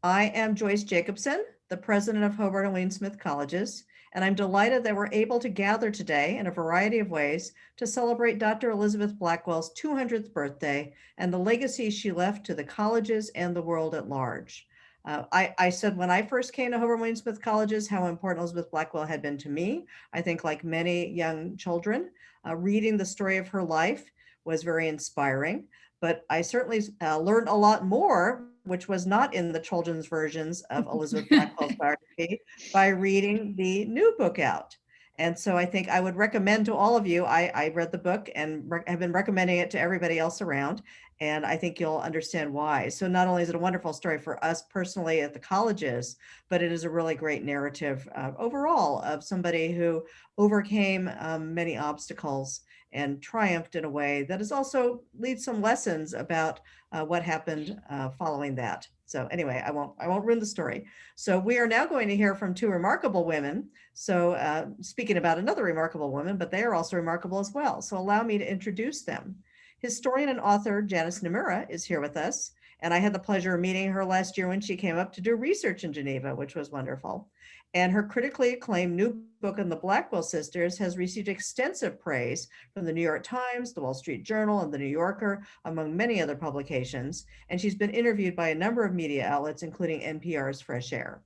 I am Joyce Jacobson, the president of Hobart and Wayne Smith Colleges, and I'm delighted that we're able to gather today in a variety of ways to celebrate Dr. Elizabeth Blackwell's 200th birthday and the legacy she left to the colleges and the world at large. I said when I first came to Hobart and Wayne Smith Colleges how important Elizabeth Blackwell had been to me. I think like many young children, reading the story of her life was very inspiring, but I certainly learned a lot more, which was not in the children's versions of Elizabeth Blackwell's biography, by reading the new book out. And so I think I would recommend to all of you, I read the book and have been recommending it to everybody else around, and I think you'll understand why. So not only is it a wonderful story for us personally at the colleges, but it is a really great narrative overall of somebody who overcame many obstacles and triumphed in a way that is also leads some lessons about what happened following that. So anyway, I won't ruin the story. So we are now going to hear from two remarkable women. So speaking about another remarkable woman, but they are also remarkable as well. So allow me to introduce them. Historian and author Janice Nimura is here with us, and I had the pleasure of meeting her last year when she came up to do research in Geneva, which was wonderful. And her critically acclaimed new book on the Blackwell sisters has received extensive praise from the New York Times, the Wall Street Journal, and the New Yorker, among many other publications. And she's been interviewed by a number of media outlets, including NPR's Fresh Air.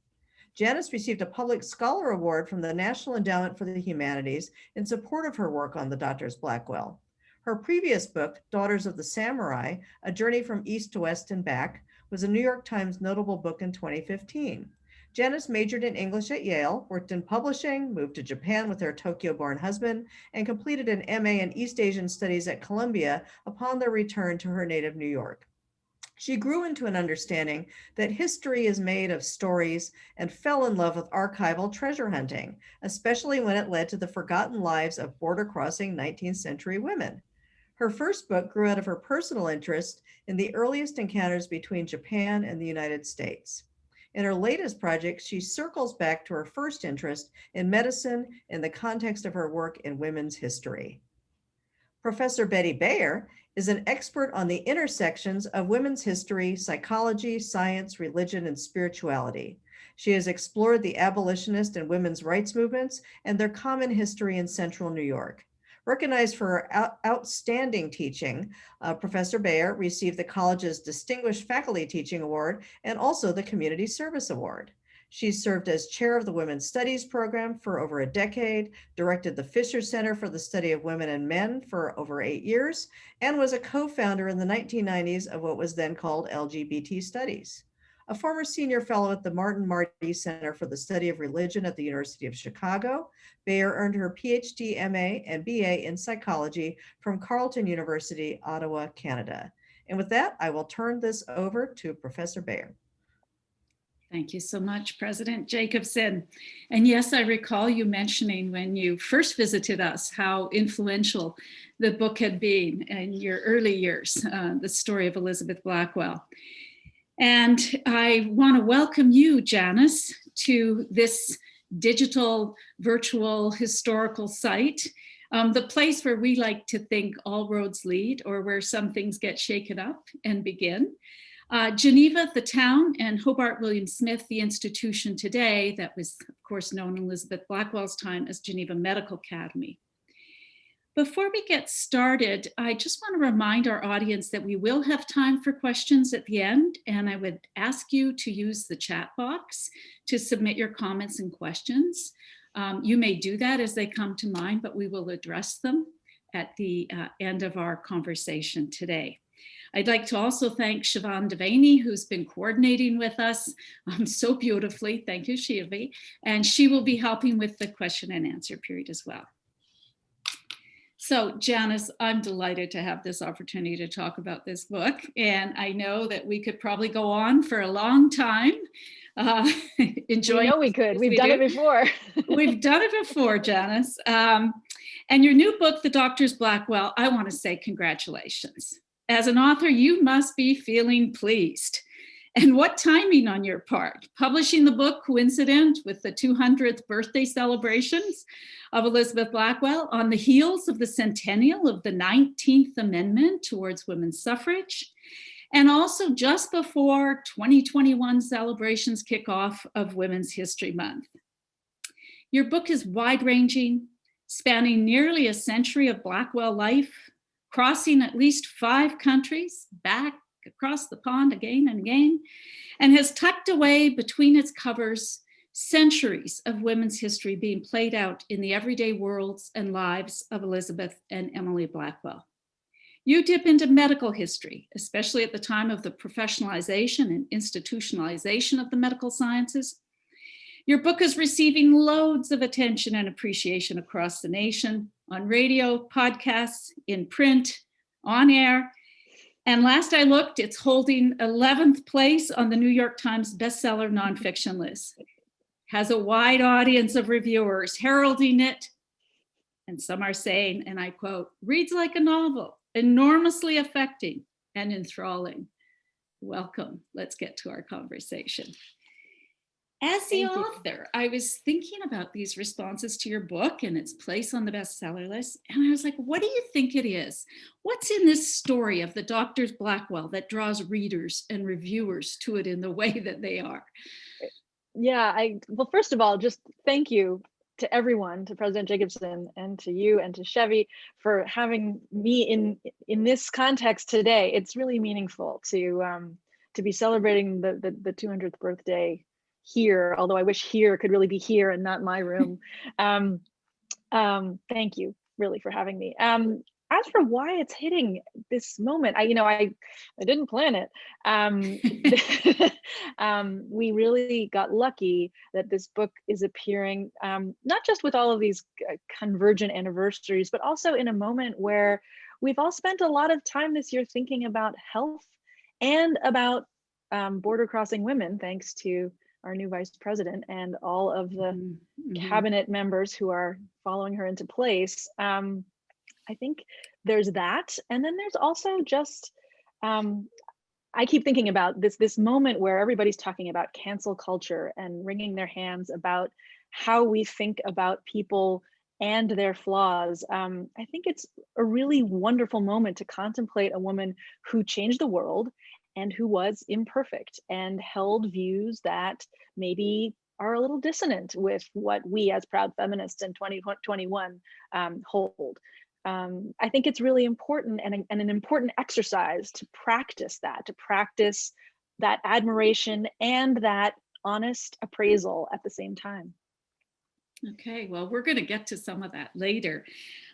Janice received a Public Scholar Award from the National Endowment for the Humanities in support of her work on the Doctors Blackwell. Her previous book, Daughters of the Samurai, A Journey from East to West and Back, was a New York Times notable book in 2015. Janice majored in English at Yale, worked in publishing, moved to Japan with her Tokyo-born husband, and completed an MA in East Asian Studies at Columbia upon their return to her native New York. She grew into an understanding that history is made of stories and fell in love with archival treasure hunting, especially when it led to the forgotten lives of border-crossing 19th century women. Her first book grew out of her personal interest in the earliest encounters between Japan and the United States. In her latest project, she circles back to her first interest in medicine in the context of her work in women's history. Professor Betty Bayer is an expert on the intersections of women's history, psychology, science, religion, and spirituality. She has explored the abolitionist and women's rights movements and their common history in central New York. Recognized for her outstanding teaching, Professor Bayer received the college's Distinguished Faculty Teaching Award and also the Community Service Award. She's served as chair of the Women's Studies program for over a decade, directed the Fisher Center for the Study of Women and Men for over 8 years, and was a co-founder in the 1990s of what was then called LGBT Studies. A former senior fellow at the Martin Marty Center for the Study of Religion at the University of Chicago, Bayer earned her PhD, MA, and BA in psychology from Carleton University, Ottawa, Canada. And with that, I will turn this over to Professor Bayer. Thank you so much, President Jacobson. And yes, I recall you mentioning when you first visited us how influential the book had been in your early years, the story of Elizabeth Blackwell. And I want to welcome you, Janice, to this digital, virtual, historical site, the place where we like to think all roads lead, or where some things get shaken up and begin. Geneva, the town, and Hobart William Smith, the institution today, that was, of course, known in Elizabeth Blackwell's time as Geneva Medical Academy. Before we get started, I just want to remind our audience that we will have time for questions at the end, and I would ask you to use the chat box to submit your comments and questions. You may do that as they come to mind, but we will address them at the end of our conversation today. I'd like to also thank Siobhan Devaney, who's been coordinating with us so beautifully. Thank you, Shivi. And she will be helping with the question and answer period as well. So Janice, I'm delighted to have this opportunity to talk about this book. And I know that we could probably go on for a long time. Enjoying. We know we could. We've done it before. We've done it before, Janice. And your new book, The Doctors Blackwell, I want to say congratulations. As an author, you must be feeling pleased. And what timing on your part, publishing the book coincident with the 200th birthday celebrations of Elizabeth Blackwell on the heels of the centennial of the 19th Amendment towards women's suffrage. and also just before 2021 celebrations kick off of Women's History Month. Your book is wide-ranging, spanning nearly a century of Blackwell life, crossing at least 5 countries, back across the pond again and again, and has tucked away between its covers centuries of women's history being played out in the everyday worlds and lives of Elizabeth and Emily Blackwell. You dip into medical history, especially at the time of the professionalization and institutionalization of the medical sciences. Your book is receiving loads of attention and appreciation across the nation, on radio, podcasts, in print, on air. And last I looked, it's holding 11th place on the New York Times bestseller nonfiction list. Has a wide audience of reviewers heralding it. And some are saying, and I quote, reads like a novel, enormously affecting and enthralling. Welcome. Let's get to our conversation. As the author, I was thinking about these responses to your book and its place on the bestseller list. And I was like, what do you think it is? What's in this story of the Doctors Blackwell that draws readers and reviewers to it in the way that they are? Yeah, well, first of all, just thank you to everyone, to President Jacobson and to you and to Chevy for having me in this context today. It's really meaningful to be celebrating the 200th birthday here, although I wish here could really be here and not my room. Thank you really for having me. As for why it's hitting this moment, I didn't plan it. We really got lucky that this book is appearing not just with all of these convergent anniversaries, but also in a moment where we've all spent a lot of time this year thinking about health and about border crossing women, thanks to our new vice president and all of the cabinet members who are following her into place. I think there's that. And then there's also just, I keep thinking about this moment where everybody's talking about cancel culture and wringing their hands about how we think about people and their flaws. I think it's a really wonderful moment to contemplate a woman who changed the world and who was imperfect and held views that maybe are a little dissonant with what we as proud feminists in 2021 hold. I think it's really important and an important exercise to practice that admiration and that honest appraisal at the same time. Okay, well, we're going to get to some of that later.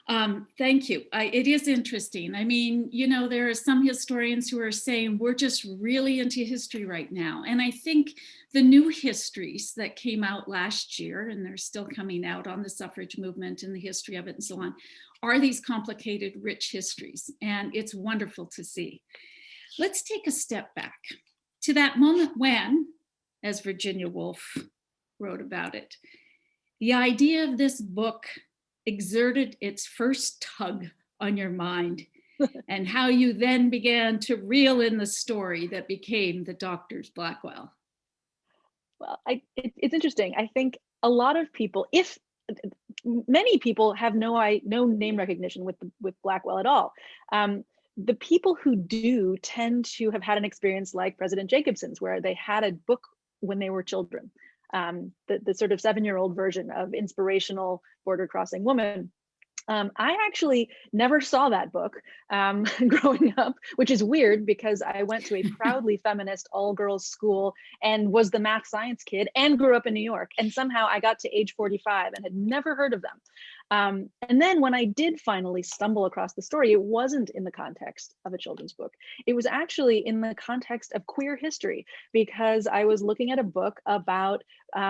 Thank you. It is interesting. I mean, there are some historians who are saying we're just really into history right now. And I think the new histories that came out last year, and they're still coming out on the suffrage movement and the history of it and so on, are these complicated, rich histories. And it's wonderful to see. Let's take a step back to that moment when, as Virginia Woolf wrote about it, the idea of this book exerted its first tug on your mind and how you then began to reel in the story that became the Doctors Blackwell. Well, it's interesting. I think a lot of people, if many people have no name recognition with Blackwell at all. The people who do tend to have had an experience like President Jacobson's, where they had a book when they were children. The sort of 7-year-old version of inspirational border crossing woman. I actually never saw that book growing up, which is weird because I went to a proudly feminist all-girls school and was the math science kid and grew up in New York. And somehow I got to age 45 and had never heard of them. And then when I did finally stumble across the story, it wasn't in the context of a children's book. It was actually in the context of queer history, because I was looking at a book about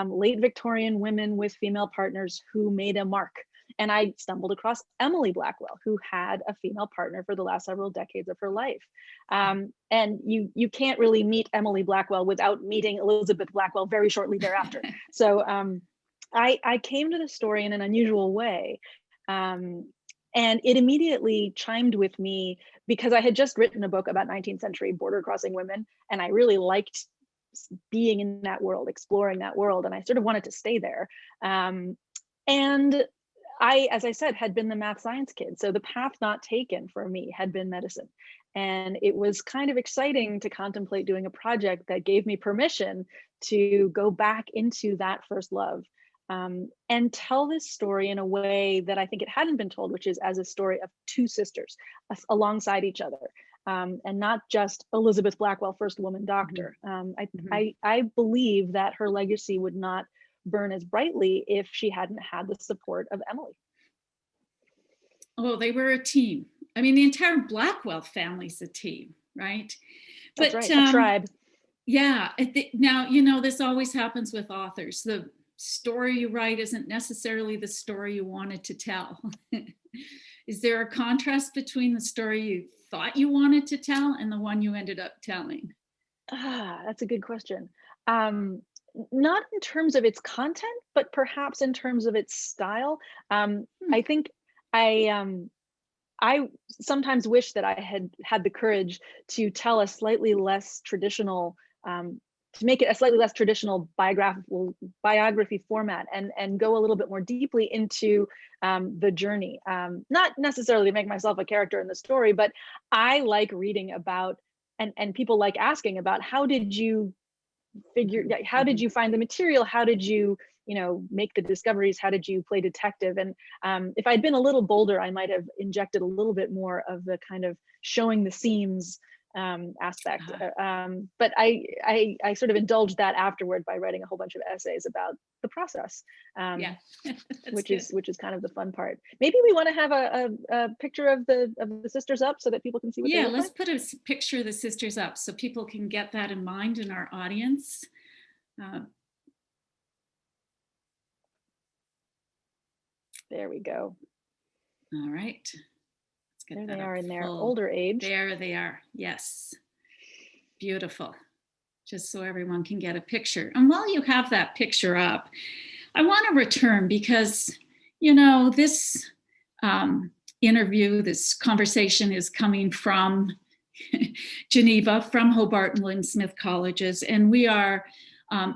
late Victorian women with female partners who made a mark. And I stumbled across Emily Blackwell, who had a female partner for the last several decades of her life. And you can't really meet Emily Blackwell without meeting Elizabeth Blackwell very shortly thereafter. So I came to the story in an unusual way. And it immediately chimed with me because I had just written a book about 19th century border crossing women, and I really liked being in that world, exploring that world, and I sort of wanted to stay there. And I, as I said, had been the math science kid. So the path not taken for me had been medicine. And it was kind of exciting to contemplate doing a project that gave me permission to go back into that first love, and tell this story in a way that I think it hadn't been told, which is as a story of two sisters alongside each other, and not just Elizabeth Blackwell, first woman doctor. I believe that her legacy would not burn as brightly if she hadn't had the support of Emily. Oh, they were a team. I mean, the entire Blackwell family's a team, right? That's right, a tribe. Yeah. Now, you know, this always happens with authors. The story you write isn't necessarily the story you wanted to tell. Is there a contrast between the story you thought you wanted to tell and the one you ended up telling? That's a good question. Not in terms of its content, but perhaps in terms of its style. I think I sometimes wish that I had had the courage to tell a slightly less traditional, to make it a slightly less traditional biography format, and go a little bit more deeply into the journey. Not necessarily to make myself a character in the story, but I like reading about, and people like asking about, how did you how did you find the material? How did you, make the discoveries? How did you play detective? And if I'd been a little bolder, I might have injected a little bit more of the kind of showing the seams aspect. But I sort of indulged that afterward by writing a whole bunch of essays about the process, which is kind of the fun part. Maybe we want to have a picture of the sisters up so that people can see what they look let's like. put a picture of the sisters up so people can get that in mind in our audience. There we go. All right. There they are in their older age. There they are. Yes. Beautiful. Just so everyone can get a picture. And while you have that picture up, I want to return because, this interview, this conversation is coming from Geneva, from Hobart and William Smith colleges. And we are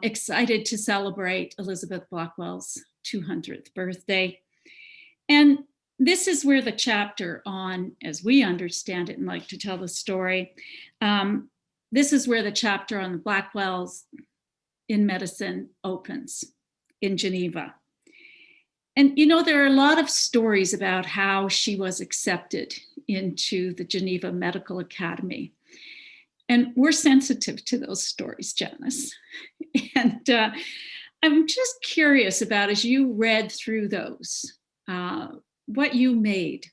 excited to celebrate Elizabeth Blackwell's 200th birthday. And this is where the chapter on, as we understand it and like to tell the story, this is where the chapter on the Blackwells in medicine opens in Geneva. And, there are a lot of stories about how she was accepted into the Geneva Medical Academy. And we're sensitive to those stories, Janice. And I'm just curious about, as you read through those, what you made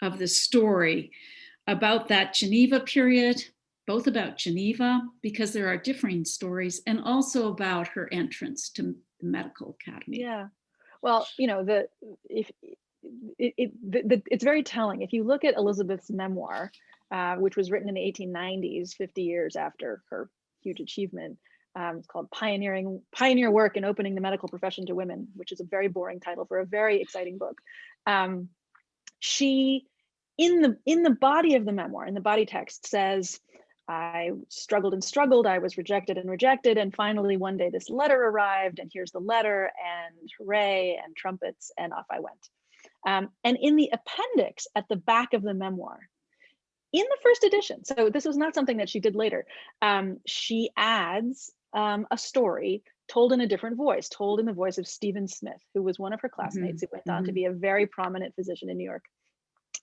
of the story about that Geneva period, both about Geneva, because there are differing stories, and also about her entrance to the medical academy. Yeah, well, it's very telling. If you look at Elizabeth's memoir, which was written in the 1890s, 50 years after her huge achievement, it's called Pioneer Work in Opening the Medical Profession to Women, which is a very boring title for a very exciting book. She, in the body of the memoir, in the body text, says, I struggled and struggled, I was rejected and rejected, and finally one day this letter arrived, and here's the letter, and hooray, and trumpets, and off I went. And in the appendix at the back of the memoir, in the first edition, so this was not something that she did later, she adds a story told in a different voice, told in the voice of Stephen Smith, who was one of her classmates, who went on to be a very prominent physician in New York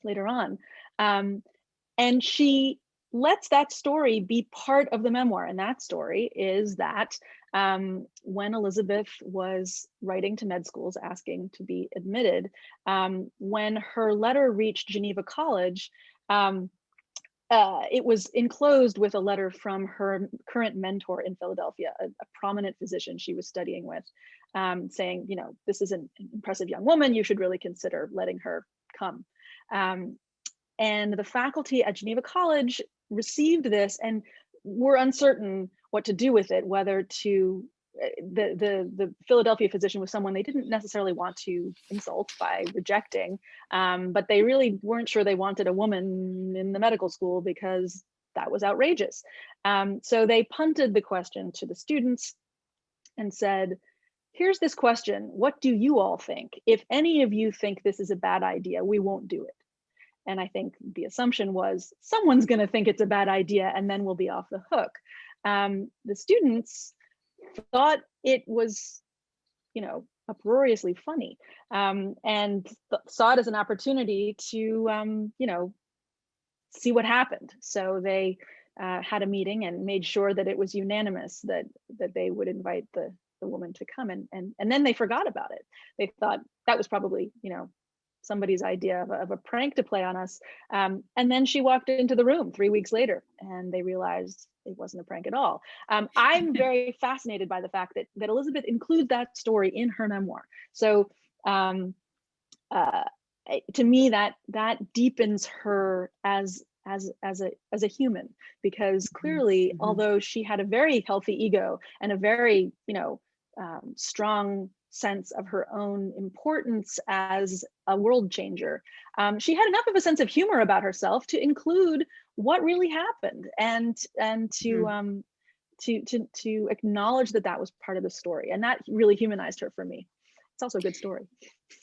later on. And she lets that story be part of the memoir. And that story is that when Elizabeth was writing to med schools asking to be admitted, when her letter reached Geneva College, it was enclosed with a letter from her current mentor in Philadelphia, a prominent physician she was studying with, saying, this is an impressive young woman, you should really consider letting her come. And the faculty at Geneva College received this and were uncertain what to do with it, whether to, the Philadelphia physician was someone they didn't necessarily want to insult by rejecting, but they really weren't sure they wanted a woman in the medical school because that was outrageous. So they punted the question to the students and said, here's this question, what do you all think? If any of you think this is a bad idea, we won't do it. And I think the assumption was someone's going to think it's a bad idea and then we'll be off the hook. The students thought it was, uproariously funny, and saw it as an opportunity to, see what happened. So they had a meeting and made sure that it was unanimous that they would invite the woman to come, and then they forgot about it. They thought that was probably, somebody's idea of a prank to play on us. And then she walked into the room 3 weeks later and they realized it wasn't a prank at all. I'm very fascinated by the fact that Elizabeth includes that story in her memoir. So to me, that deepens her as a human, because clearly, although she had a very healthy ego and a very, strong sense of her own importance as a world changer, she had enough of a sense of humor about herself to include what really happened, and to acknowledge that was part of the story, and that really humanized her for me. It's also a good story.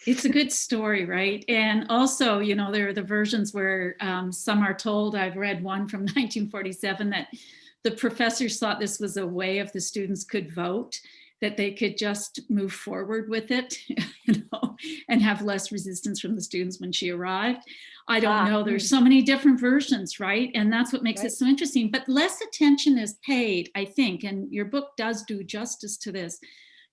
It's a good story, right? And also, there are the versions where some are told, I've read one from 1947, that the professors thought this was a way if the students could vote, that they could just move forward with it, and have less resistance from the students when she arrived. I don't know. There's so many different versions, right? And that's what makes it so interesting. But less attention is paid, I think, and your book does do justice to this,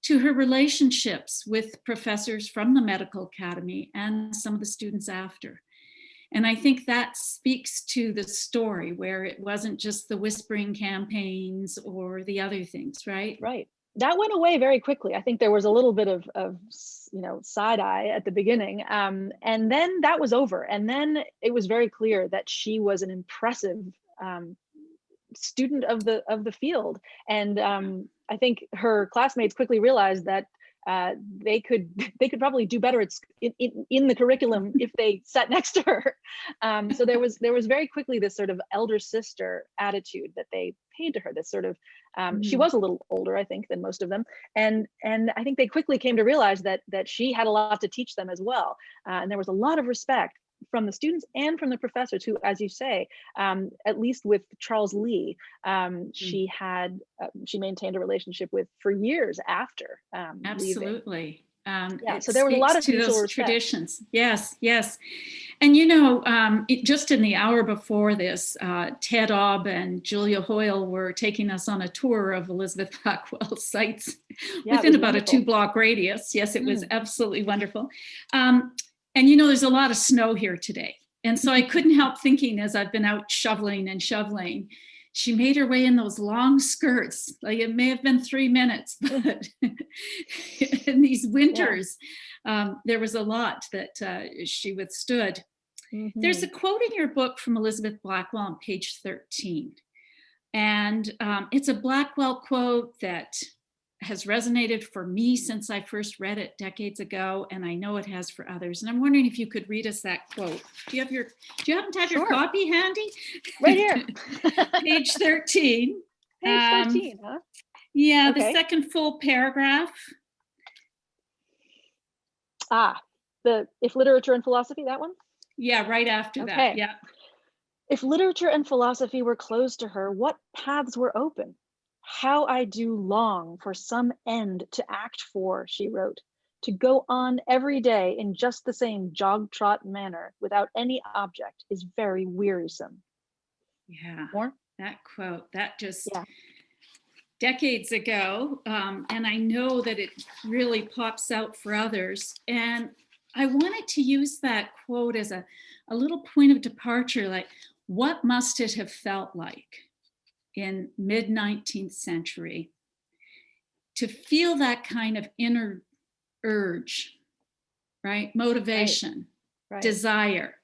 to her relationships with professors from the medical academy and some of the students after. And I think that speaks to the story, where it wasn't just the whispering campaigns or the other things, right? Right. That went away very quickly. I think there was a little bit of side eye at the beginning, and then that was over. And then it was very clear that she was an impressive student of the field, and I think her classmates quickly realized that they could probably do better in the curriculum if they sat next to her. So there was very quickly this sort of elder sister attitude that they paid to her. This sort of she was a little older, I think, than most of them, and I think they quickly came to realize that she had a lot to teach them as well. And there was a lot of respect from the students and from the professors, who, as you say, at least with Charles Lee, she maintained a relationship with for years after Absolutely. Leaving. So there was a lot of mutual respect. Traditions. Yes. And just in the hour before this, Ted Obb and Julia Hoyle were taking us on a tour of Elizabeth Blackwell's sites within about wonderful. a 2-block radius. Yes, it was absolutely wonderful. And there's a lot of snow here today. And so I couldn't help thinking, as I've been out shoveling, she made her way in those long skirts. Like, it may have been 3 minutes, but in these winters, there was a lot that she withstood. There's a quote in your book from Elizabeth Blackwell on page 13. And it's a Blackwell quote that has resonated for me since I first read it decades ago, and I know it has for others. And I'm wondering if you could read us that quote. Do you happen to have your copy handy? Right here. Page 13. Page 13, huh? Yeah, Okay. The second full paragraph. If literature and philosophy, that one? Yeah, right after that. Yeah. If literature and philosophy were closed to her, what paths were open? How I do long for some end to act for, she wrote, to go on every day in just the same jog-trot manner without any object is very wearisome. Yeah, more? That quote, that just decades ago, and I know that it really pops out for others. And I wanted to use that quote as a little point of departure, like, what must it have felt like in mid-19th century to feel that kind of inner urge, right? Motivation, right. desire.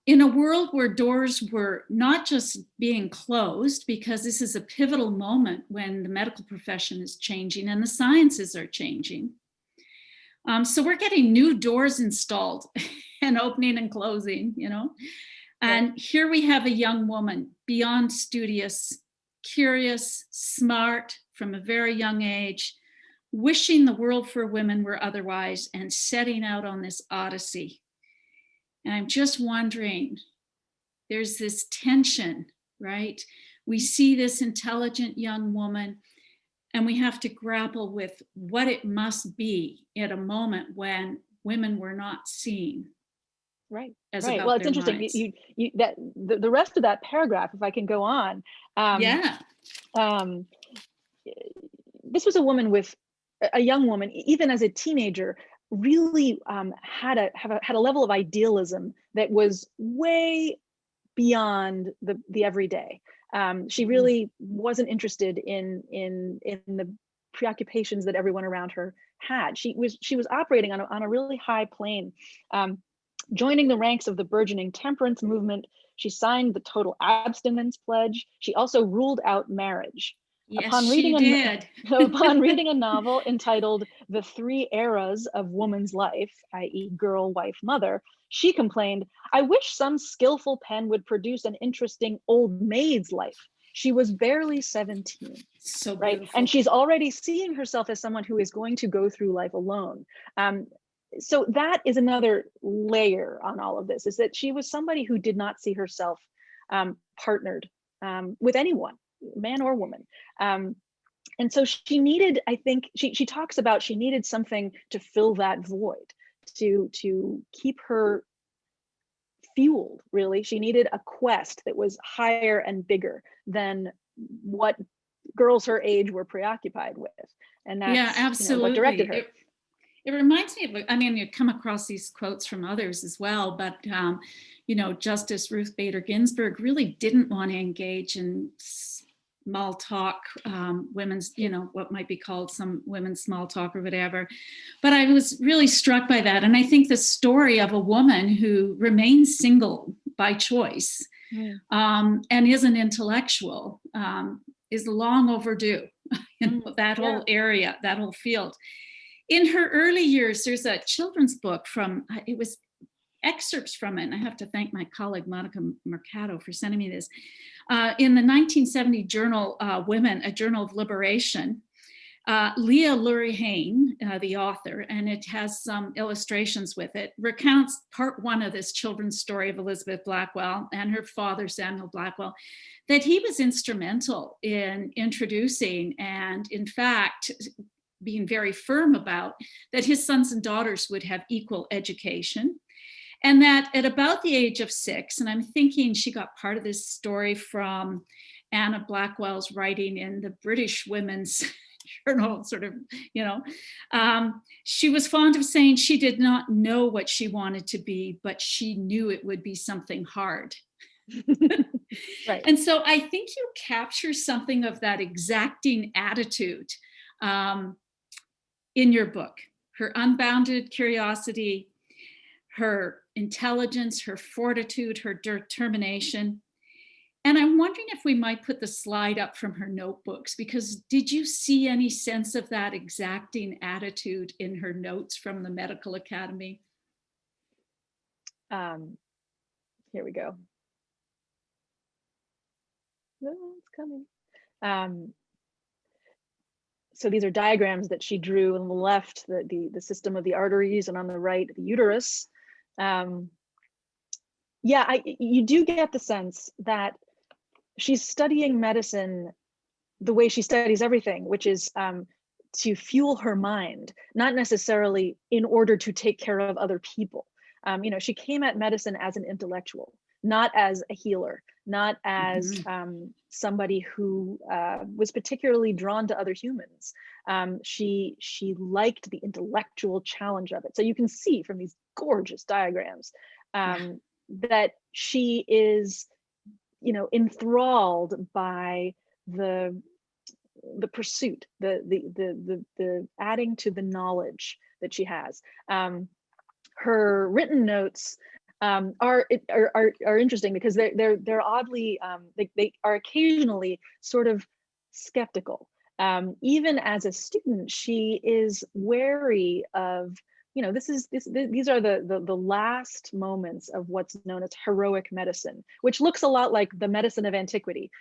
In a world where doors were not just being closed, because this is a pivotal moment when the medical profession is changing and the sciences are changing. So we're getting new doors installed and opening and closing, And here we have a young woman, beyond studious, curious, smart from a very young age, wishing the world for women were otherwise and setting out on this odyssey. And I'm just wondering, there's this tension, right? We see this intelligent young woman, and we have to grapple with what it must be at a moment when women were not seen. Right. As right. about Well, it's their interesting. minds. You that the rest of that paragraph, if I can go on. Yeah. Um, this was a woman with a young woman, even as a teenager, really had a level of idealism that was way beyond the everyday. She really wasn't interested in the preoccupations that everyone around her had. She was operating on a really high plane. Joining the ranks of the burgeoning temperance movement, she signed the total abstinence pledge. She also ruled out marriage. Yes, Upon she reading did. upon reading a novel entitled The Three Eras of Woman's Life, i.e. girl, wife, mother, she complained, "I wish some skillful pen would produce an interesting old maid's life. She was barely 17." So right? beautiful. And she's already seeing herself as someone who is going to go through life alone. So that is another layer on all of this, is that she was somebody who did not see herself partnered with anyone, man or woman. And so she needed, I think, she talks about she needed something to fill that void, to keep her fueled, really. She needed a quest that was higher and bigger than what girls her age were preoccupied with. And that's, yeah, absolutely. What directed her. It reminds me of, I mean, you come across these quotes from others as well, but, Justice Ruth Bader Ginsburg really didn't want to engage in small talk, women's, what might be called some women's small talk or whatever. But I was really struck by that. And I think the story of a woman who remains single by choice and is an intellectual is long overdue. That whole area, that whole field. In her early years, there's a children's book it was excerpts from it, and I have to thank my colleague Monica Mercado for sending me this. In the 1970 journal Women, a Journal of Liberation, Leah Lurie Hain, the author, and it has some illustrations with it, recounts part one of this children's story of Elizabeth Blackwell and her father, Samuel Blackwell, that he was instrumental in introducing and, in fact, being very firm about that his sons and daughters would have equal education. And that at about the age of 6, and I'm thinking she got part of this story from Anna Blackwell's writing in the British Women's Journal, sort of, she was fond of saying she did not know what she wanted to be, but she knew it would be something hard. Right. And so I think you capture something of that exacting attitude in your book, her unbounded curiosity, her intelligence, her fortitude, her determination. And I'm wondering if we might put the slide up from her notebooks, because did you see any sense of that exacting attitude in her notes from the medical academy? Here we go. No, it's coming. So these are diagrams that she drew on the left, the system of the arteries, and on the right, the uterus. You do get the sense that she's studying medicine the way she studies everything, which is to fuel her mind, not necessarily in order to take care of other people. She came at medicine as an intellectual, not as a healer, not as somebody who was particularly drawn to other humans. She liked the intellectual challenge of it. So you can see from these gorgeous diagrams that she is, enthralled by the pursuit, the adding to the knowledge that she has. Her written notes are interesting because they're oddly they are occasionally sort of skeptical. Even as a student, she is wary of, these are the last moments of what's known as heroic medicine, which looks a lot like the medicine of antiquity,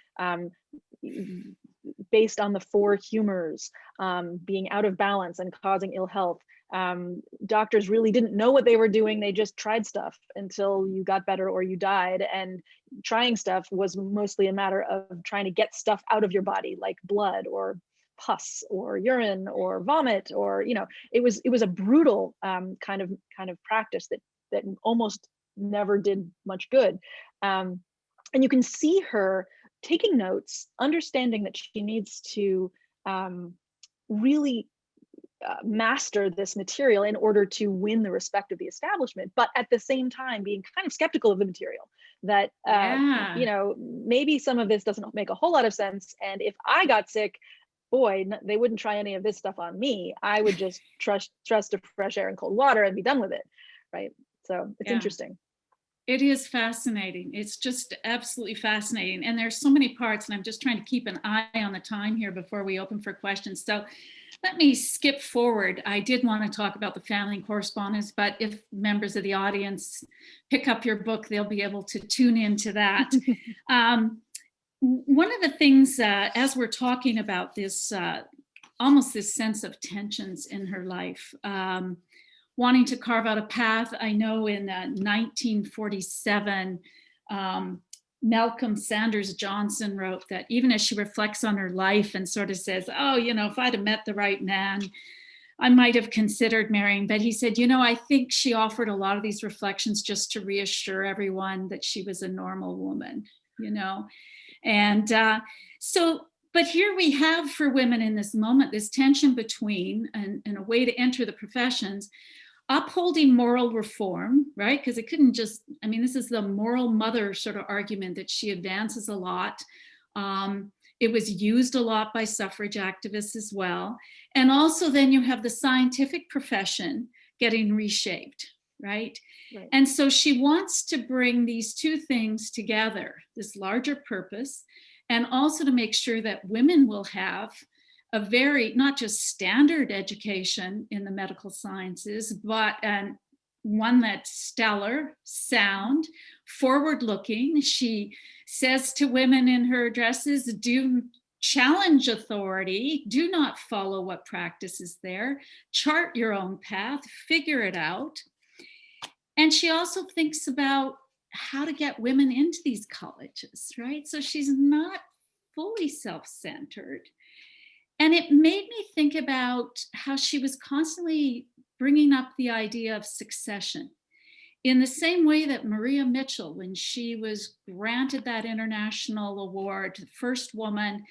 based on the 4 humors being out of balance and causing ill health. Doctors really didn't know what they were doing. They just tried stuff until you got better or you died. And trying stuff was mostly a matter of trying to get stuff out of your body, like blood or pus or urine or vomit, or, you know, it was a brutal kind of practice that almost never did much good. And you can see her taking notes, understanding that she needs to really master this material in order to win the respect of the establishment, but at the same time being kind of skeptical of the material, that you know, maybe some of this doesn't make a whole lot of sense, and if I got sick, boy, they wouldn't try any of this stuff on me. I would just trust to fresh air and cold water and be done with it, right? So it's interesting. It is fascinating. It's just absolutely fascinating. And there's so many parts, and I'm just trying to keep an eye on the time here before we open for questions. So let me skip forward. I did want to talk about the family and correspondence, but if members of the audience pick up your book, they'll be able to tune into that. One of the things, as we're talking about this, almost this sense of tensions in her life, wanting to carve out a path. I know in 1947, Malcolm Sanders Johnson wrote that even as she reflects on her life and sort of says, oh, you know, if I'd have met the right man, I might have considered marrying. But he said, you know, I think she offered a lot of these reflections just to reassure everyone that she was a normal woman, you know. And but here we have for women in this moment, this tension between, and a way to enter the professions, upholding moral reform, right? Because it couldn't just, I mean, this is the moral mother sort of argument that she advances a lot. It was used a lot by suffrage activists as well. And also then you have the scientific profession getting reshaped, right? And so she wants to bring these two things together, this larger purpose, and also to make sure that women will have a very, not just standard education in the medical sciences, but one that's stellar, sound, forward-looking. She says to women in her addresses, do challenge authority, do not follow what practice is there, chart your own path, figure it out. And she also thinks about how to get women into these colleges, right? So she's not fully self-centered. And it made me think about how she was constantly bringing up the idea of succession in the same way that Maria Mitchell, when she was granted that international award, the first woman,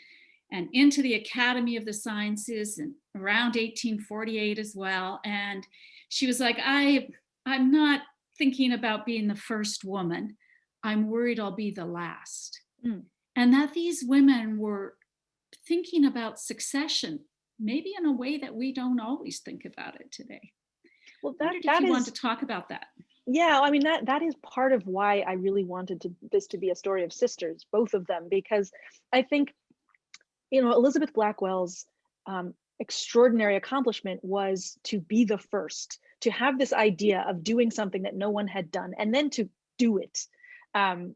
and into the Academy of the Sciences in around 1848 as well. And she was like, I'm not thinking about being the first woman. I'm worried I'll be the last. And that these women were thinking about succession, maybe in a way that we don't always think about it today. Well, if you want to talk about that. Yeah, I mean, that is part of why I really wanted this to be a story of sisters, both of them, because I think, you know, Elizabeth Blackwell's extraordinary accomplishment was to be the first, to have this idea of doing something that no one had done, and then to do it. And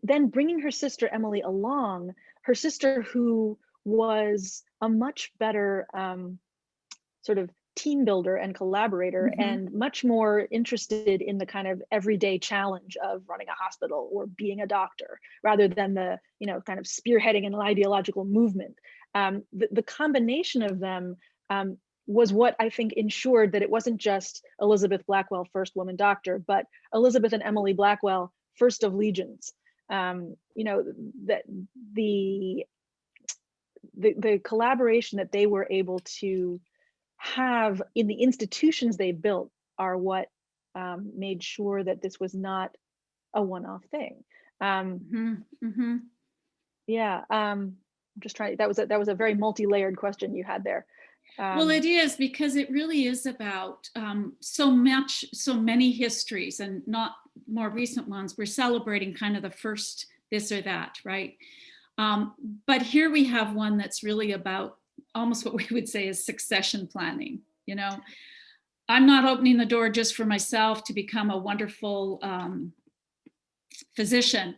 then bringing her sister Emily along, her sister who was a much better sort of team builder and collaborator, and much more interested in the kind of everyday challenge of running a hospital or being a doctor, rather than the, you know, kind of spearheading an ideological movement. The combination of them was what I think ensured that it wasn't just Elizabeth Blackwell, first woman doctor, but Elizabeth and Emily Blackwell, first of legions. You know, that the collaboration that they were able to have in the institutions they built are what made sure that this was not a one-off thing. Yeah, I'm just trying. That was a very multi-layered question you had there. Well, it is, because it really is about so many histories, and not more recent ones. We're celebrating kind of the first this or that, right? But here we have one that's really about almost what we would say is succession planning. You know, I'm not opening the door just for myself to become a wonderful physician.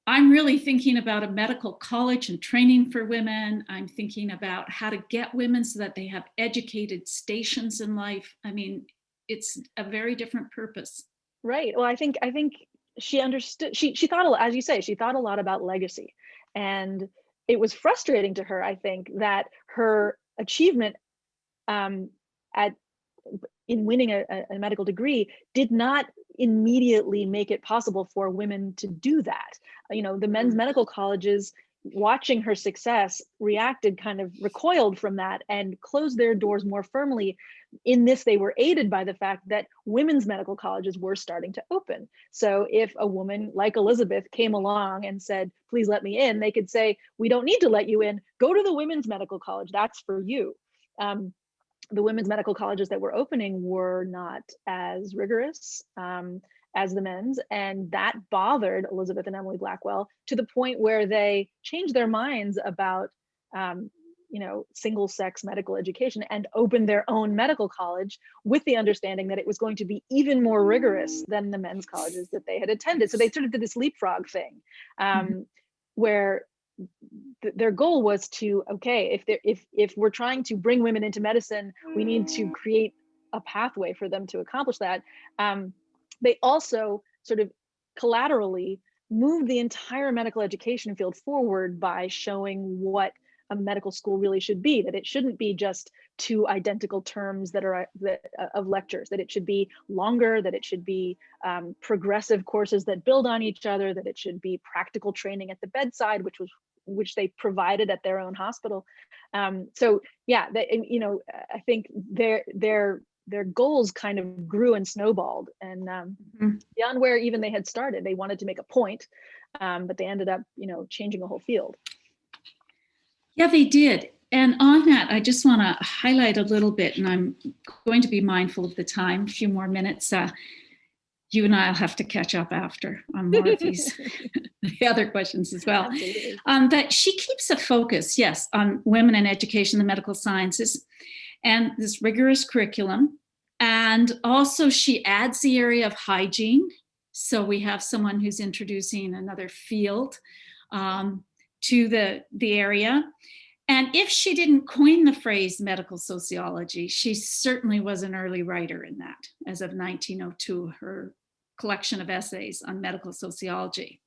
I'm really thinking about a medical college and training for women. I'm thinking about how to get women so that they have educated stations in life. I mean, it's a very different purpose. Right. Well, I think she understood. She thought a lot, as you say, she thought a lot about legacy, and it was frustrating to her, I think, that her achievement um, at in winning a medical degree did not immediately make it possible for women to do that. You know, the men's medical colleges, watching her success, reacted, kind of recoiled from that and closed their doors more firmly. In this, they were aided by the fact that women's medical colleges were starting to open. So if a woman like Elizabeth came along and said, please let me in, they could say, we don't need to let you in, go to the women's medical college, that's for you. The women's medical colleges that were opening were not as rigorous as the men's, and that bothered Elizabeth and Emily Blackwell to the point where they changed their minds about you know, single sex medical education and opened their own medical college with the understanding that it was going to be even more rigorous than the men's colleges that they had attended. So they sort of did this leapfrog thing where their goal was to, okay, if we're trying to bring women into medicine, we need to create a pathway for them to accomplish that. They also sort of collaterally moved the entire medical education field forward by showing what a medical school really should be, that it shouldn't be just two identical terms that are of lectures, that it should be longer, that it should be progressive courses that build on each other, that it should be practical training at the bedside, which they provided at their own hospital. So yeah, you know, I think their goals kind of grew and snowballed, and beyond where even they had started. They wanted to make a point, but they ended up, you know, changing a whole field. Yeah, they did. And on that, I just want to highlight a little bit, and I'm going to be mindful of the time, a few more minutes. You and I'll have to catch up after on more of these the other questions as well. That she keeps a focus, yes, on women and education, the medical sciences, and this rigorous curriculum. And also she adds the area of hygiene. So we have someone who's introducing another field to the area. And if she didn't coin the phrase medical sociology, she certainly was an early writer in that. As of 1902, her collection of essays on medical sociology.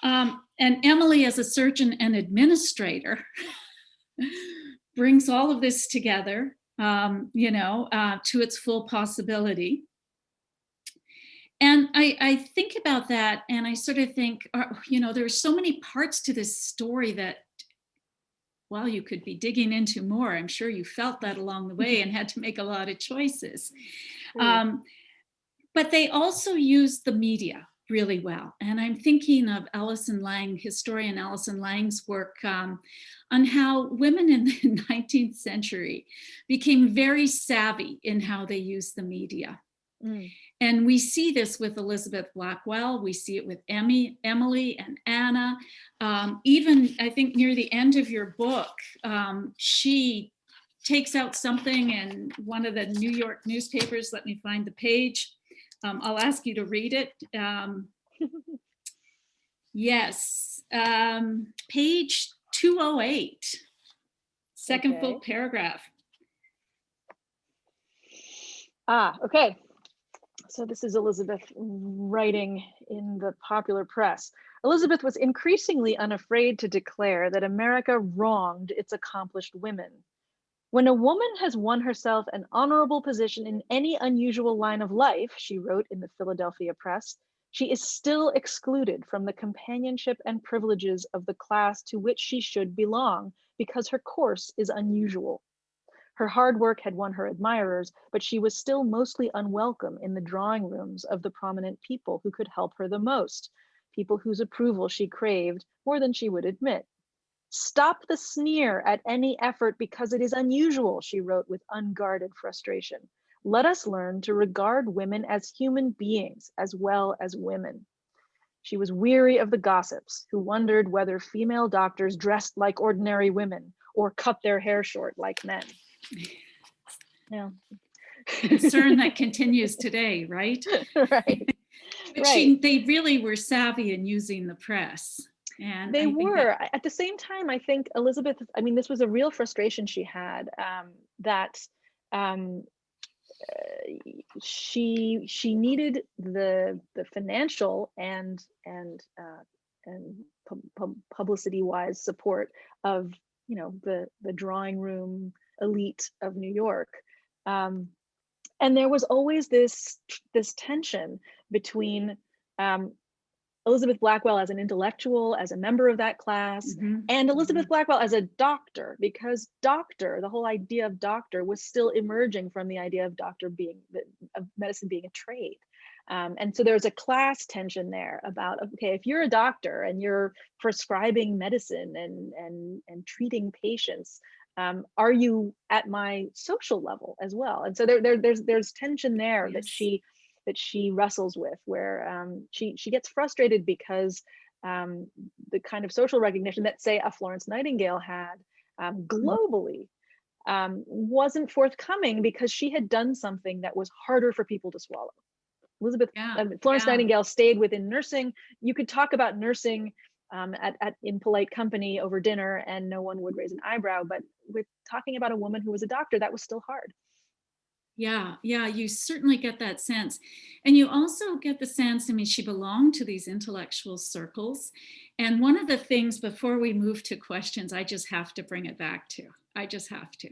And Emily, as a surgeon and administrator, brings all of this together, you know, to its full possibility. And I think about that, and I sort of think, you know, there are so many parts to this story that, well, you could be digging into more. I'm sure you felt that along the way and had to make a lot of choices. But they also use the media really well. And I'm thinking of Alison Lang, historian Alison Lang's work on how women in the 19th century became very savvy in how they use the media. And we see this with Elizabeth Blackwell. We see it with Emily and Anna. Even, I think, near the end of your book, she takes out something in one of the New York newspapers. Let me find the page. I'll ask you to read it. Yes, page 208, second full paragraph. Okay. So this is Elizabeth writing in the popular press. Elizabeth was increasingly unafraid to declare that America wronged its accomplished women. When a woman has won herself an honorable position in any unusual line of life, she wrote in the Philadelphia press, she is still excluded from the companionship and privileges of the class to which she should belong because her course is unusual. Her hard work had won her admirers, but she was still mostly unwelcome in the drawing rooms of the prominent people who could help her the most, people whose approval she craved more than she would admit. Stop the sneer at any effort because it is unusual, she wrote with unguarded frustration. Let us learn to regard women as human beings as well as women. She was weary of the gossips who wondered whether female doctors dressed like ordinary women or cut their hair short like men. Yeah. Concern that continues today, right? Right. But Right. they really were savvy in using the press. And They I think that, were. At the same time, I think Elizabeth, I mean, this was a real frustration she had, that um, she needed the financial and publicity wise support of, you know, the drawing room elite of New York. And there was always this tension between Elizabeth Blackwell as an intellectual, as a member of that class, mhm, and Elizabeth mhm. Blackwell as a doctor, because doctor, the whole idea of doctor was still emerging from the idea of of medicine being a trade. And so there's a class tension there about, okay, if you're a doctor and you're prescribing medicine and treating patients, are you at my social level as well? And so there's tension there that Yes. she wrestles with, where she gets frustrated because the kind of social recognition that, say, a Florence Nightingale had Mhm. globally wasn't forthcoming because she had done something that was harder for people to swallow. Yeah, Florence yeah. Nightingale stayed within nursing. You could talk about nursing in polite company over dinner and no one would raise an eyebrow, but with talking about a woman who was a doctor, that was still hard. Yeah, yeah, you certainly get that sense. And you also get the sense, I mean, she belonged to these intellectual circles. And one of the things before we move to questions, I just have to bring it back to, I just have to.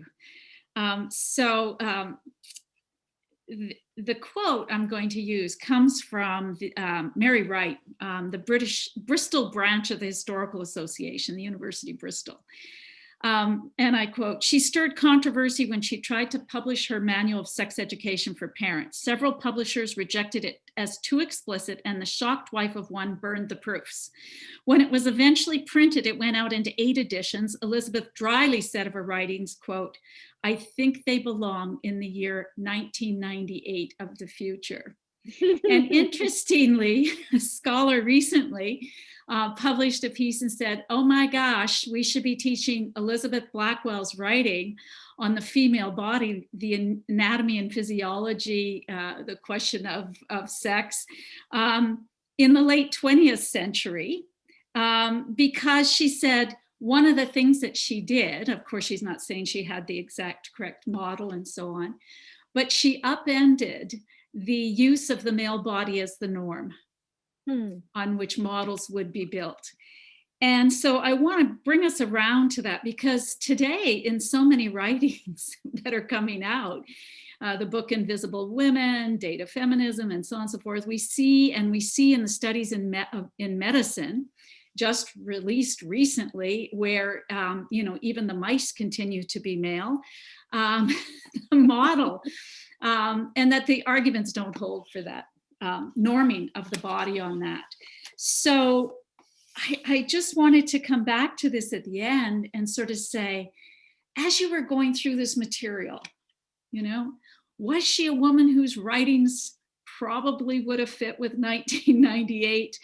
The quote I'm going to use comes from Mary Wright, the British Bristol branch of the Historical Association, the University of Bristol. And I quote, "She stirred controversy when she tried to publish her manual of sex education for parents. Several publishers rejected it as too explicit, and the shocked wife of one burned the proofs. When it was eventually printed, it went out into 8 editions. Elizabeth dryly said of her writings, quote, 'I think they belong in the year 1998 of the future.'" And interestingly, a scholar recently published a piece and said, "Oh my gosh, we should be teaching Elizabeth Blackwell's writing on the female body, the anatomy and physiology, the question of sex, in the late 20th century," because she said, one of the things that she did, of course, she's not saying she had the exact correct model and so on, but she upended the use of the male body as the norm Hmm. on which models would be built. And so I want to bring us around to that, because today, in so many writings that are coming out, the book Invisible Women, Data Feminism, and so on and so forth, we see in the studies in medicine, just released recently, where even the mice continue to be male, the model, and that the arguments don't hold for that norming of the body on that. So I just wanted to come back to this at the end and sort of say, as you were going through this material, was she a woman whose writings probably would have fit with 1998?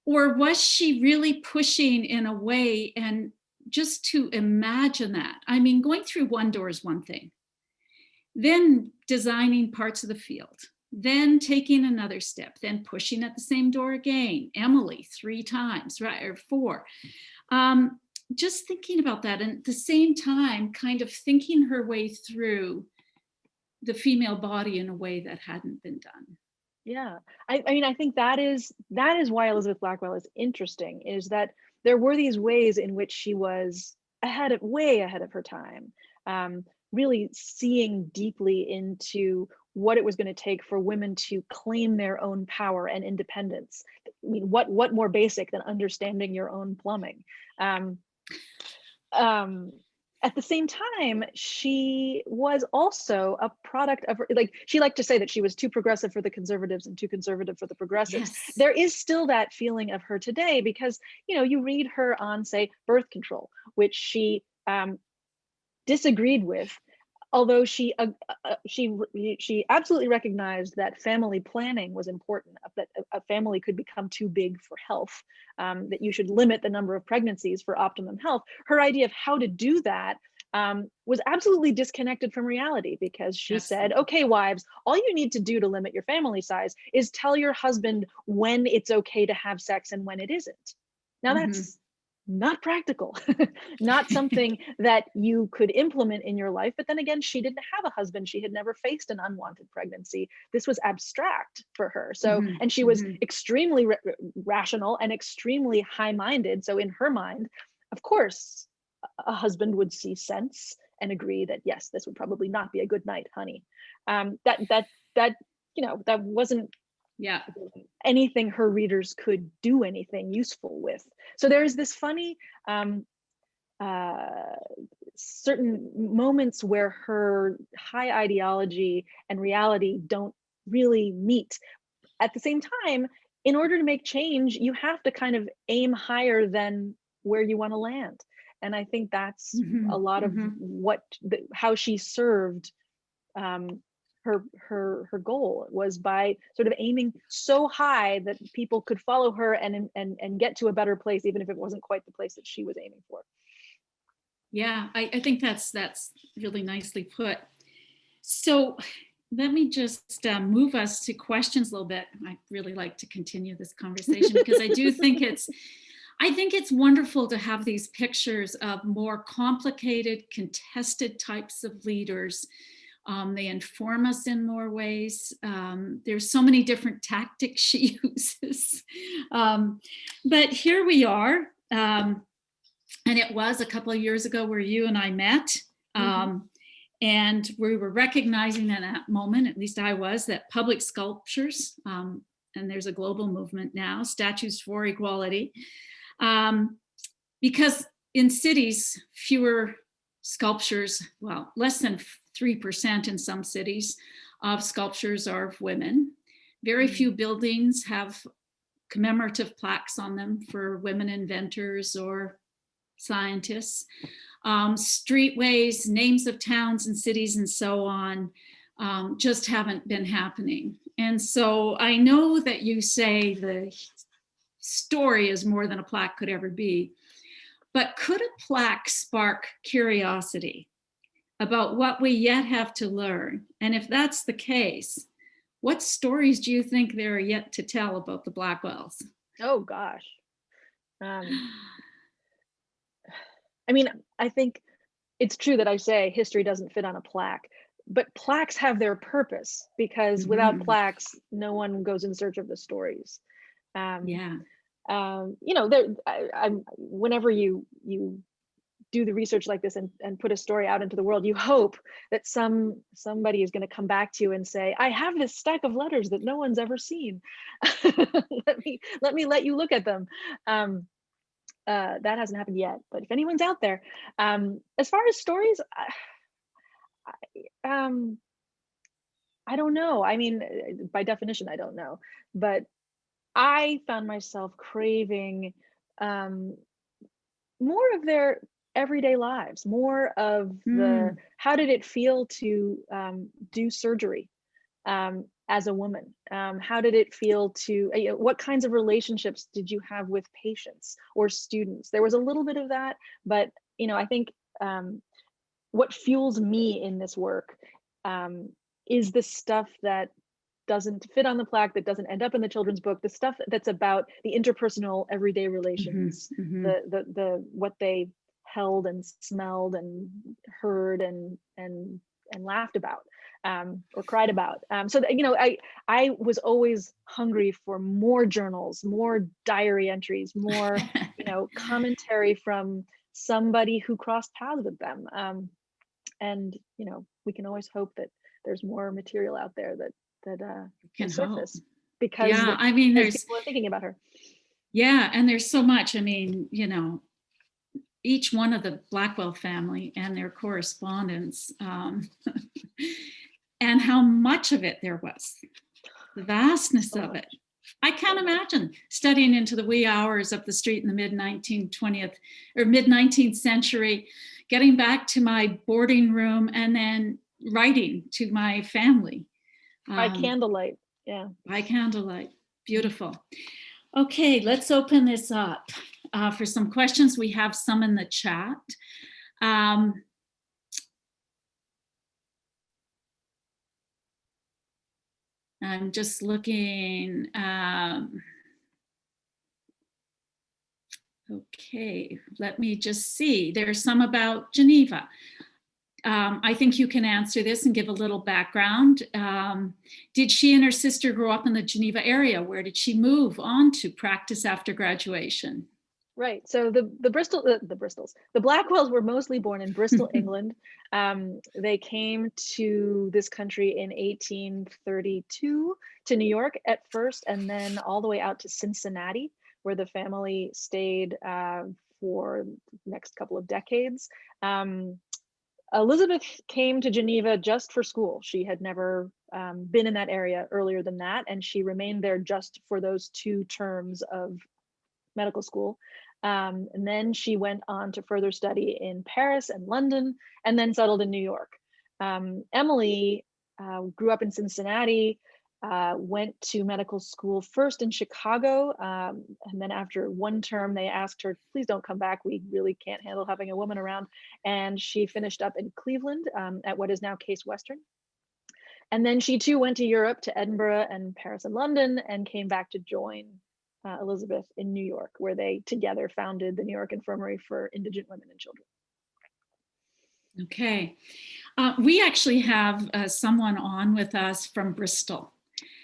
Or was she really pushing in a way? And just to imagine that, I mean, going through one door is one thing, then designing parts of the field, then taking another step, then pushing at the same door again, Emily 3 times, right, or 4. Just thinking about that, and at the same time, kind of thinking her way through the female body in a way that hadn't been done. Yeah, I mean, I think that is why Elizabeth Blackwell is interesting, is that there were these ways in which she was way ahead of her time, really seeing deeply into what it was going to take for women to claim their own power and independence. I mean, what more basic than understanding your own plumbing? Um, um, at the same time, she was also a product of like, she liked to say that she was too progressive for the conservatives and too conservative for the progressives. Yes. There is still that feeling of her today, because you read her on, say, birth control, which she disagreed with, although she absolutely recognized that family planning was important, that a family could become too big for health, that you should limit the number of pregnancies for optimum health. Her idea of how to do that was absolutely disconnected from reality, because she said, Absolutely. okay, wives, all you need to do to limit your family size is tell your husband when it's okay to have sex and when it isn't. Now that's not practical, not something that you could implement in your life. But then again, she didn't have a husband. She had never faced an unwanted pregnancy. This was abstract for her. So, and she was extremely rational and extremely high-minded. So in her mind, of course, a husband would see sense and agree that, yes, this would probably not be a good night, honey. That wasn't anything her readers could do anything useful with. So there's this funny certain moments where her high ideology and reality don't really meet. At the same time, in order to make change, you have to kind of aim higher than where you want to land. And I think that's a lot of how she served her goal, was by sort of aiming so high that people could follow her and get to a better place, even if it wasn't quite the place that she was aiming for. Yeah, I think that's really nicely put. So let me just move us to questions a little bit. I'd really like to continue this conversation because I do think it's wonderful to have these pictures of more complicated, contested types of leaders. They inform us in more ways. There's so many different tactics she uses. But here we are. And it was a couple of years ago where you and I met. And we were recognizing in that moment, at least I was, that public sculptures, and there's a global movement now, statues for equality, because in cities, fewer sculptures, well, less than 3% in some cities of sculptures are of women. Very few buildings have commemorative plaques on them for women inventors or scientists. Streetways, names of towns and cities and so on just haven't been happening. And so I know that you say the story is more than a plaque could ever be, but could a plaque spark curiosity about what we yet have to learn? And if that's the case, what stories do you think there are yet to tell about the Blackwells? Oh gosh. I mean, I think it's true that I say history doesn't fit on a plaque, but plaques have their purpose, because without plaques, no one goes in search of the stories. Whenever you do the research like this and put a story out into the world, you hope that somebody is going to come back to you and say, I have this stack of letters that no one's ever seen. let you look at them. That hasn't happened yet, but if anyone's out there, as far as stories, I don't know. I mean, by definition, I don't know, but I found myself craving more of their everyday lives, more of the, how did it feel to do surgery as a woman? How did it feel to, what kinds of relationships did you have with patients or students? There was a little bit of that, but I think what fuels me in this work is the stuff that doesn't fit on the plaque, that doesn't end up in the children's book, the stuff that's about the interpersonal everyday relations, the what they held and smelled and heard and laughed about, or cried about. So that, I was always hungry for more journals, more diary entries, more commentary from somebody who crossed paths with them. And we can always hope that there's more material out there that can surface, because I mean, there's people are thinking about her. Yeah, and there's so much. I mean, each one of the Blackwell family and their correspondence, and how much of it there was, the vastness of it. I can't imagine studying into the wee hours of the street in the mid-19th century, getting back to my boarding room and then writing to my family. By candlelight, yeah. By candlelight, beautiful. Okay, let's open this up for some questions. We have some in the chat. I'm just looking. Okay, let me just see. There's some about Geneva. I think you can answer this and give a little background. Did she and her sister grow up in the Geneva area? Where did she move on to practice after graduation? Right. So the Blackwells were mostly born in Bristol, England. They came to this country in 1832 to New York at first, and then all the way out to Cincinnati, where the family stayed for the next couple of decades. Elizabeth came to Geneva just for school. She had never been in that area earlier than that, and she remained there just for those 2 terms of medical school. And then she went on to further study in Paris and London, and then settled in New York. Emily grew up in Cincinnati, went to medical school first in Chicago, and then after 1 term, they asked her, please don't come back. We really can't handle having a woman around. And she finished up in Cleveland at what is now Case Western. And then she too went to Europe, to Edinburgh and Paris and London, and came back to join Elizabeth in New York, where they together founded the New York Infirmary for Indigent Women and Children. Okay. We actually have someone on with us from Bristol.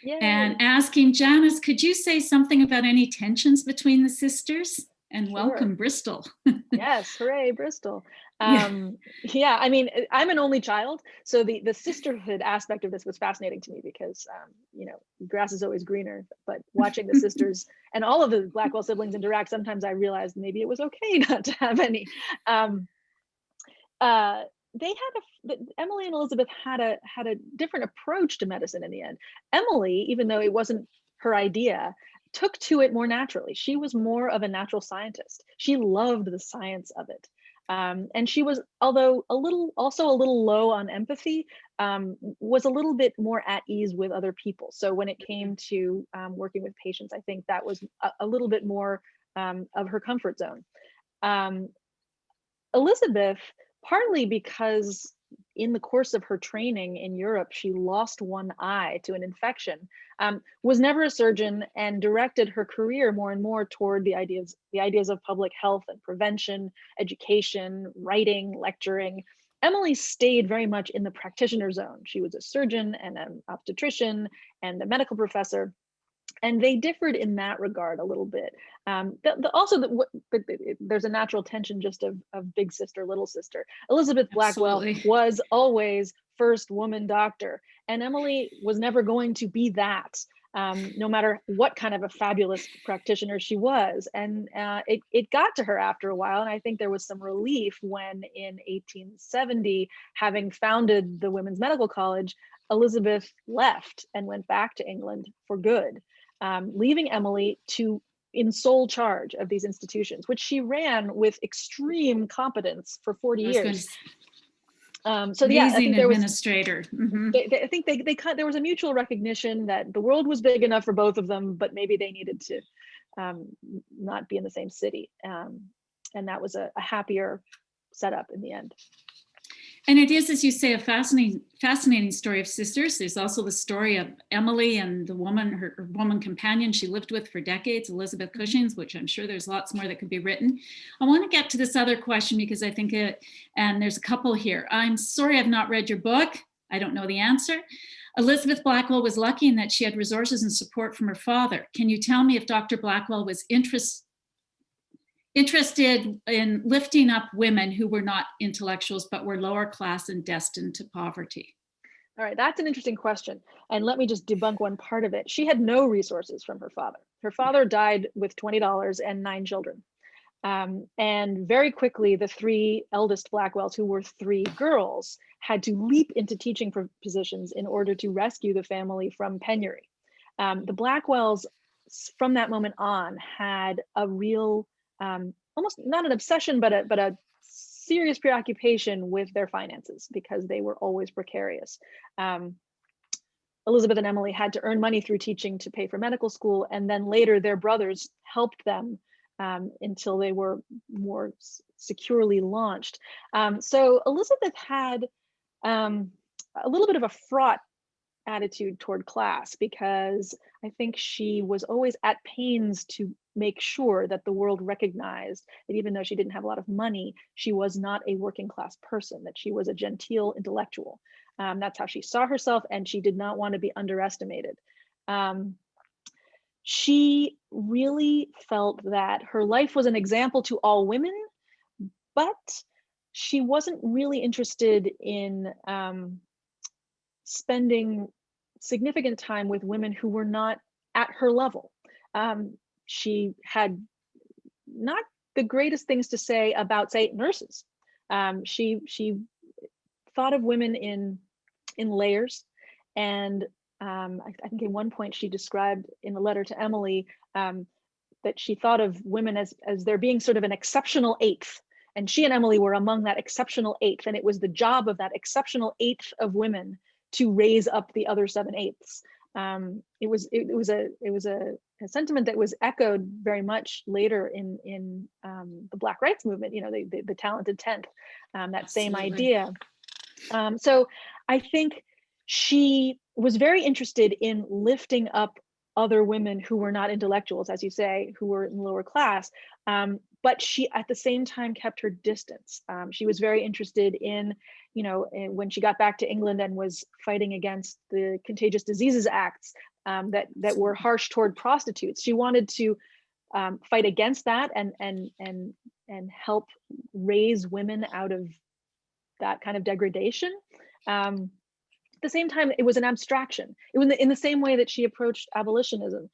Yay. And asking Janice, could you say something about any tensions between the sisters? And Sure. Welcome, Bristol. Yes, hooray, Bristol. Yeah. I mean, I'm an only child, so the sisterhood aspect of this was fascinating to me because, you know, grass is always greener, but watching the sisters and all of the Blackwell siblings interact, sometimes I realized maybe it was okay not to have any. Emily and Elizabeth had a different approach to medicine in the end. Emily, even though it wasn't her idea, took to it more naturally. She was more of a natural scientist. She loved the science of it. And she was, although also a little low on empathy, was a little bit more at ease with other people. So when it came to working with patients, I think that was a little bit more of her comfort zone. Elizabeth, partly because in the course of her training in Europe, she lost one eye to an infection, was never a surgeon, and directed her career more and more toward the ideas of public health and prevention, education, writing, lecturing. Emily stayed very much in the practitioner zone. She was a surgeon and an obstetrician and a medical professor. And they differed in that regard a little bit. There's a natural tension just of big sister, little sister. Elizabeth Blackwell was always first woman doctor, and Emily was never going to be that, no matter what kind of a fabulous practitioner she was. And it got to her after a while, and I think there was some relief when in 1870, having founded the Women's Medical College, Elizabeth left and went back to England for good. Leaving Emily in sole charge of these institutions, which she ran with extreme competence for 40 years. So yeah, I think there was administrator. I think there was a mutual recognition that the world was big enough for both of them, but maybe they needed to not be in the same city, and that was a happier setup in the end. And it is, as you say, a fascinating story of sisters. There's also the story of Emily and the woman, her woman companion she lived with for decades, Elizabeth Cushing's, which I'm sure there's lots more that could be written. I want to get to this other question because I think and there's a couple here. I'm sorry I've not read your book. I don't know the answer. Elizabeth Blackwell was lucky in that she had resources and support from her father. Can you tell me if Dr. Blackwell was interested in lifting up women who were not intellectuals, but were lower class and destined to poverty? All right, that's an interesting question. And let me just debunk one part of it. She had no resources from her father. Her father died with $20 and 9 children. And very quickly, the 3 eldest Blackwells, who were 3 girls, had to leap into teaching positions in order to rescue the family from penury. The Blackwells, from that moment on, had a real almost not an obsession, but a serious preoccupation with their finances because they were always precarious. Elizabeth and Emily had to earn money through teaching to pay for medical school, and then later their brothers helped them until they were more securely launched. So Elizabeth had a little bit of a fraught attitude toward class, because I think she was always at pains to make sure that the world recognized that even though she didn't have a lot of money, she was not a working class person, that she was a genteel intellectual. That's how she saw herself, and she did not want to be underestimated. She really felt that her life was an example to all women, but she wasn't really interested in spending significant time with women who were not at her level. She had not the greatest things to say about, say, nurses. She thought of women in layers, and I think at one point she described in a letter to Emily that she thought of women as there being sort of an exceptional eighth, and she and Emily were among that exceptional eighth, and it was the job of that exceptional eighth of women to raise up the other 7/8. It was a sentiment that was echoed very much later in the Black rights movement. You know, the talented 10th, that same idea. So I think she was very interested in lifting up other women who were not intellectuals, as you say, who were in lower class. But she, at the same time, kept her distance. She was very interested in, you know, when she got back to England and was fighting against the Contagious Diseases Acts that were harsh toward prostitutes. She wanted to fight against that and help raise women out of that kind of degradation. At the same time, it was an abstraction. It was in the same way that she approached abolitionism.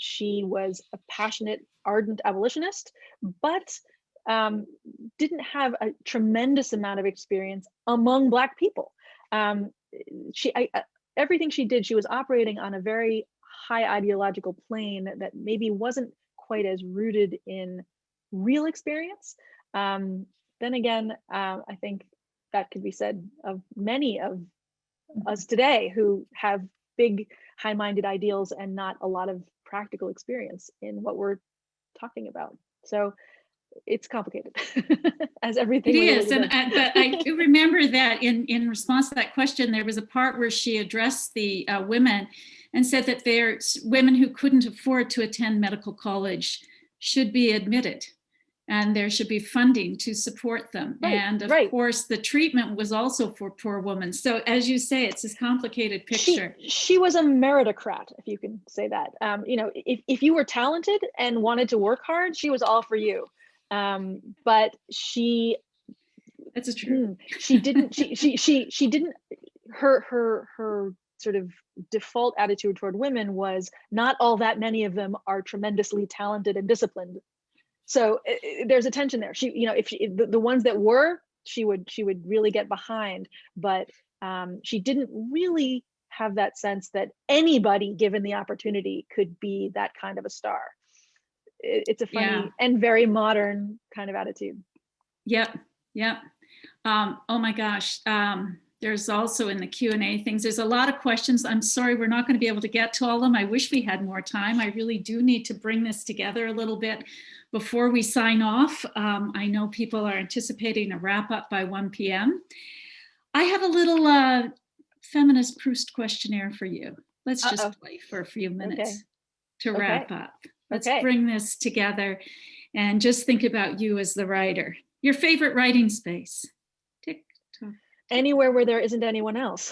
She was a passionate, ardent abolitionist, but didn't have a tremendous amount of experience among Black people. Everything she did, she was operating on a very high ideological plane that maybe wasn't quite as rooted in real experience. Then again, I think that could be said of many of us today who have big, high-minded ideals and not a lot of practical experience in what we're talking about. So it's complicated, as everything is. But I do remember that in response to that question, there was a part where she addressed the women and said that there's women who couldn't afford to attend medical college should be admitted, and there should be funding to support them. Right, and of course, the treatment was also for poor women. So as you say, it's this complicated picture. She was a meritocrat, if you can say that. You know, if you were talented and wanted to work hard, she was all for you. But she, that's true. She didn't, she didn't, her sort of default attitude toward women was not all that many of them are tremendously talented and disciplined. So there's a tension there. She, you know, if the ones that were, she would really get behind, but she didn't really have that sense that anybody given the opportunity could be that kind of a star. It's a funny and very modern kind of attitude. Yep. Oh my gosh. There's also in the Q&A things, there's a lot of questions. I'm sorry, we're not going to be able to get to all of them. I wish we had more time. I really do need to bring this together a little bit before we sign off. I know people are anticipating a wrap up by 1 p.m. I have a little feminist Proust questionnaire for you. Let's just play for a few minutes to wrap up. Let's bring this together and just think about you as the writer. Your favorite writing space? Tick tock. Anywhere where there isn't anyone else.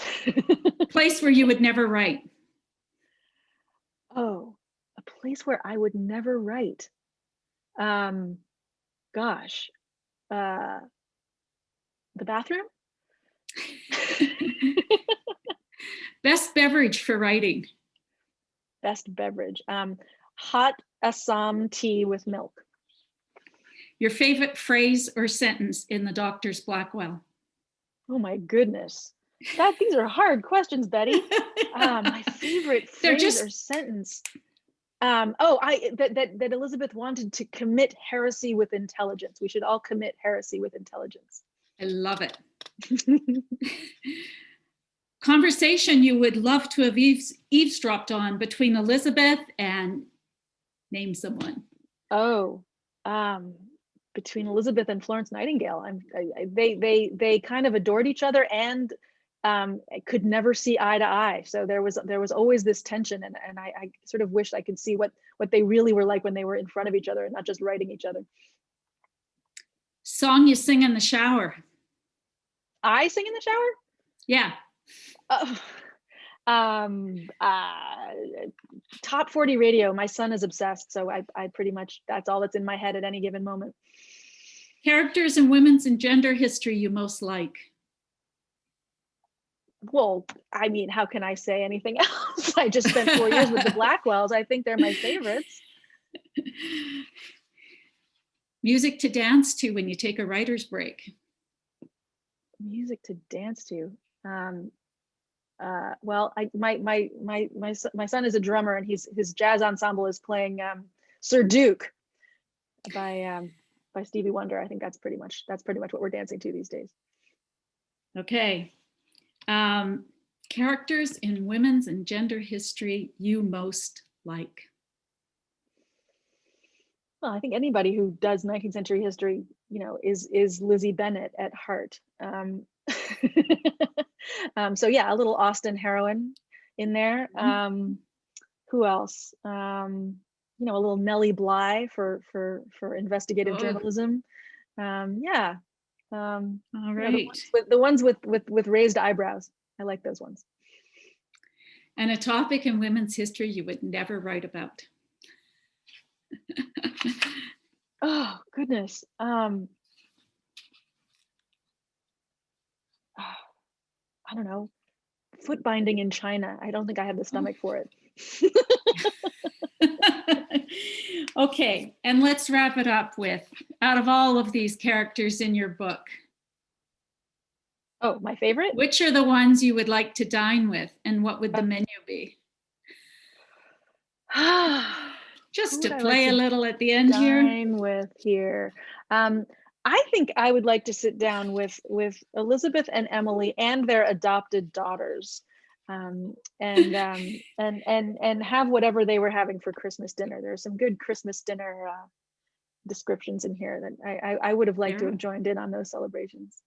Place where you would never write. Oh, a place where I would never write. Gosh, the bathroom. Best beverage for writing. Best beverage. Hot Assam tea with milk. Your favorite phrase or sentence in the Doctors Blackwell? Oh my goodness. These are hard questions, Betty. My favorite phrase or sentence. That Elizabeth wanted to commit heresy with intelligence. We should all commit heresy with intelligence. I love it. Conversation you would love to have eavesdropped on between Elizabeth and name someone. Between Elizabeth and Florence Nightingale. They kind of adored each other and could never see eye to eye. So there was always this tension, and I sort of wished I could see what they really were like when they were in front of each other and not just writing each other. Song you sing in the shower. I sing in the shower? Yeah. Top 40 radio. My son is obsessed, so I pretty much, that's all that's in my head at any given moment. Characters in women's and gender history you most like. Well, I mean, how can I say anything else? I just spent 4 years with the Blackwells. I think they're my favorites. Music to dance to when you take a writer's break. Music to dance to. Well, my son is a drummer, and his jazz ensemble is playing Sir Duke by Stevie Wonder. I think that's pretty much what we're dancing to these days. Okay. Characters in women's and gender history you most like. Well, I think anybody who does 19th century history, is Lizzie Bennet at heart. So yeah, a little Austen heroine in there. Who else? A little Nellie Bly for investigative journalism. Yeah. All right. The ones with raised eyebrows. I like those ones. And a topic in women's history you would never write about. Oh goodness. I don't know. Foot binding in China. I don't think I have the stomach for it. Okay, and let's wrap it up with, out of all of these characters in your book, oh, my favorite? which are the ones you would like to dine with, and what would the menu be? Just to play a little at the end here. Dine with here. I think I would like to sit down with Elizabeth and Emily and their adopted daughters, and have whatever they were having for Christmas dinner. There are some good Christmas dinner descriptions in here that I would have liked to have joined in on those celebrations.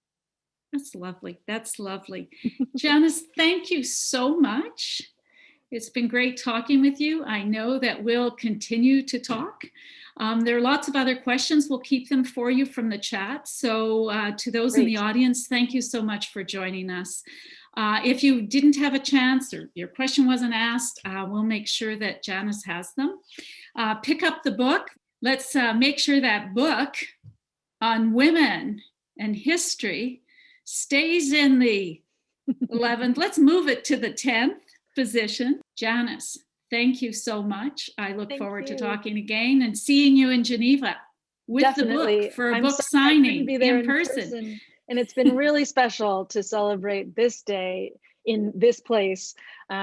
That's lovely. That's lovely. Janice, thank you so much. It's been great talking with you. I know that we'll continue to talk. There are lots of other questions. We'll keep them for you from the chat. So to those in the audience, thank you so much for joining us. If you didn't have a chance or your question wasn't asked, we'll make sure that Janice has them. Pick up the book. Let's make sure that book on women and history stays in the 11th. Let's move it to the 10th position. Janice, thank you so much. I look forward to talking again and seeing you in Geneva with the book for a book signing in person. And it's been really special to celebrate this day in this place,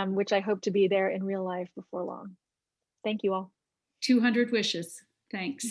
which I hope to be there in real life before long. Thank you all. 200 wishes. Thanks.